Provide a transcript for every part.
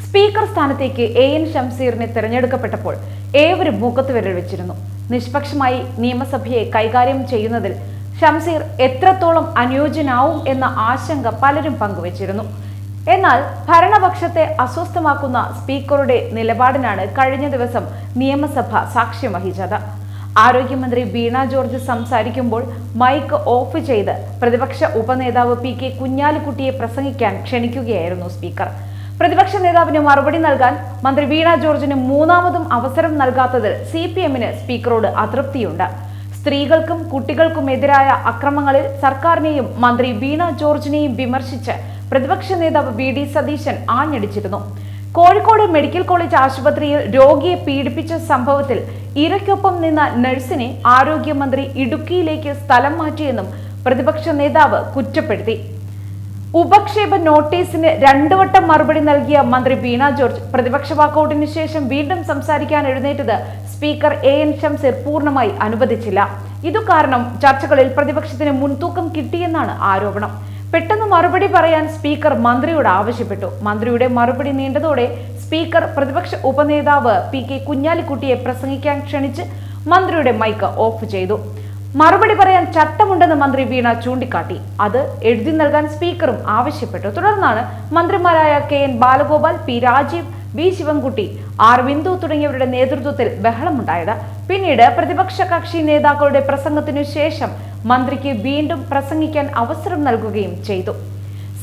Speaker സ്ഥാനത്തേക്ക് N ഷംസീറിനെ തെരഞ്ഞെടുക്കപ്പെട്ടപ്പോൾ ഏവരും മൂക്കത്തുവിരൽ വെച്ചിരുന്നു. നിഷ്പക്ഷമായി നിയമസഭയെ കൈകാര്യം ചെയ്യുന്നതിൽ ഷംസീർ എത്രത്തോളം അനുയോജ്യനാവും എന്ന ആശങ്ക പലരും പങ്കുവച്ചിരുന്നു. എന്നാൽ ഭരണപക്ഷത്തെ അസ്വസ്ഥമാക്കുന്ന സ്പീക്കറുടെ നിലപാടിനാണ് കഴിഞ്ഞ ദിവസം നിയമസഭ സാക്ഷ്യം വഹിച്ചത്. ആരോഗ്യമന്ത്രി വീണ ജോർജ് സംസാരിക്കുമ്പോൾ മൈക്ക് ഓഫ് ചെയ്ത് പ്രതിപക്ഷ ഉപനേതാവ് പി.കെ. കുഞ്ഞാലിക്കുട്ടിയെ പ്രസംഗിക്കാൻ ക്ഷണിക്കുകയായിരുന്നു സ്പീക്കർ. പ്രതിപക്ഷ നേതാവിന് മറുപടി നൽകാൻ മന്ത്രി വീണ ജോർജിന് മൂന്നാമതും അവസരം നൽകാത്തതിൽ CPM-ന് സ്പീക്കറോട് അതൃപ്തിയുണ്ട്. സ്ത്രീകൾക്കും കുട്ടികൾക്കുമെതിരായ അക്രമങ്ങളിൽ സർക്കാരിനെയും മന്ത്രി വീണ ജോർജിനെയും വിമർശിച്ച് പ്രതിപക്ഷ നേതാവ് VD സതീശൻ ആഞ്ഞടിച്ചിരുന്നു. കോഴിക്കോട് മെഡിക്കൽ കോളേജ് ആശുപത്രിയിൽ രോഗിയെ പീഡിപ്പിച്ച സംഭവത്തിൽ ഇരയ്ക്കൊപ്പം നിന്ന നഴ്സിനെ ആരോഗ്യമന്ത്രി ഇടുക്കിയിലേക്ക് സ്ഥലം മാറ്റിയെന്നും പ്രതിപക്ഷ നേതാവ് കുറ്റപ്പെടുത്തി. ഉപക്ഷേപ നോട്ടീസിന് 2 വട്ടം മറുപടി നൽകിയ മന്ത്രി വീണ ജോർജ് പ്രതിപക്ഷ വാക്കൌട്ടിന് ശേഷം വീണ്ടും സംസാരിക്കാൻ എഴുന്നേറ്റത് സ്പീക്കർ എൻ ഷംസീർ പൂർണ്ണമായി അനുവദിച്ചില്ല. ഇതു കാരണം ചർച്ചകളിൽ പ്രതിപക്ഷത്തിന് മുൻതൂക്കം കിട്ടിയെന്നാണ് ആരോപണം. പെട്ടെന്ന് മറുപടി പറയാൻ സ്പീക്കർ മന്ത്രിയോട് ആവശ്യപ്പെട്ടു. മന്ത്രിയുടെ മറുപടി നീണ്ടതോടെ സ്പീക്കർ പ്രതിപക്ഷ ഉപനേതാവ് പി.കെ. കുഞ്ഞാലിക്കുട്ടിയെ പ്രസംഗിക്കാൻ ക്ഷണിച്ച് മന്ത്രിയുടെ മൈക്ക് ഓഫ് ചെയ്തു. മറുപടി പറയാൻ ചട്ടമുണ്ടെന്ന് മന്ത്രി വീണ ചൂണ്ടിക്കാട്ടി. അത് എഴുതി നൽകാൻ സ്പീക്കറും ആവശ്യപ്പെട്ടു. തുടർന്നാണ് മന്ത്രിമാരായ KN Balagopal, P. Rajeev, V. Sivankutty, R. Bindu തുടങ്ങിയവരുടെ നേതൃത്വത്തിൽ ബഹളമുണ്ടായത്. പിന്നീട് പ്രതിപക്ഷ കക്ഷി നേതാക്കളുടെ പ്രസംഗത്തിനു ശേഷം മന്ത്രിക്ക് വീണ്ടും പ്രസംഗിക്കാൻ അവസരം നൽകുകയും ചെയ്തു.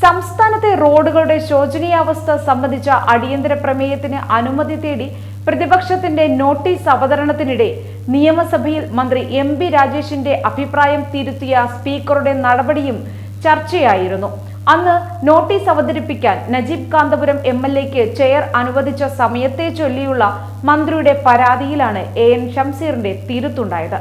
സംസ്ഥാനത്തെ റോഡുകളുടെ ശോചനീയാവസ്ഥ സംബന്ധിച്ച അടിയന്തര പ്രമേയത്തിന് അനുമതി തേടി പ്രതിപക്ഷത്തിന്റെ നോട്ടീസ് അവതരണത്തിനിടെ നിയമസഭയിൽ മന്ത്രി MB രാജേഷിന്റെ അഭിപ്രായം തിരുത്തിയ സ്പീക്കറുടെ നടപടിയും ചർച്ചയായിരുന്നു. അന്ന് നോട്ടീസ് അവതരിപ്പിക്കാൻ നജീബ് കാന്തപുരം MLA-ക്ക് ചെയർ അനുവദിച്ച സമയത്തെ ചൊല്ലിയുള്ള മന്ത്രിയുടെ പരാതിയിലാണ് എൻ ഷംസീറിന്റെ തിരുത്തുണ്ടായത്.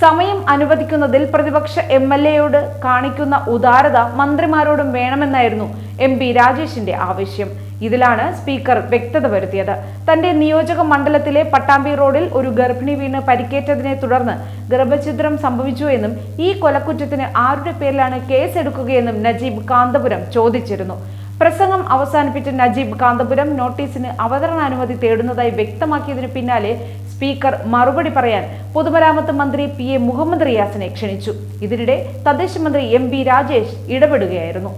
സമയം അനുവദിക്കുന്നതിൽ പ്രതിപക്ഷ MLA-യോട് കാണിക്കുന്ന ഉദാരത മന്ത്രിമാരോടും വേണമെന്നായിരുന്നു MB രാജേഷിന്റെ ആവശ്യം. ഇതിലാണ് സ്പീക്കർ വ്യക്തത വരുത്തിയത്. തന്റെ നിയോജക മണ്ഡലത്തിലെ പട്ടാമ്പി റോഡിൽ ഒരു ഗർഭിണി വീണ് പരിക്കേറ്റതിനെ തുടർന്ന് ഗർഭഛിദ്രം സംഭവിച്ചു എന്നും ഈ കൊലക്കുറ്റത്തിന് ആരുടെ പേരിലാണ് കേസെടുക്കുകയെന്നും നജീബ് കാന്തപുരം ചോദിച്ചിരുന്നു. പ്രസംഗം അവസാനിപ്പിച്ച നജീബ് കാന്തപുരം നോട്ടീസിന് അവതരണാനുമതി തേടുന്നതായി വ്യക്തമാക്കിയതിനു പിന്നാലെ സ്പീക്കർ മറുപടി പറയാൻ പൊതുമരാമത്ത് മന്ത്രി PA മുഹമ്മദ് റിയാസിനെ ക്ഷണിച്ചു. ഇതിനിടെ തദ്ദേശ മന്ത്രി MB രാജേഷ് ഇടപെടുകയായിരുന്നു.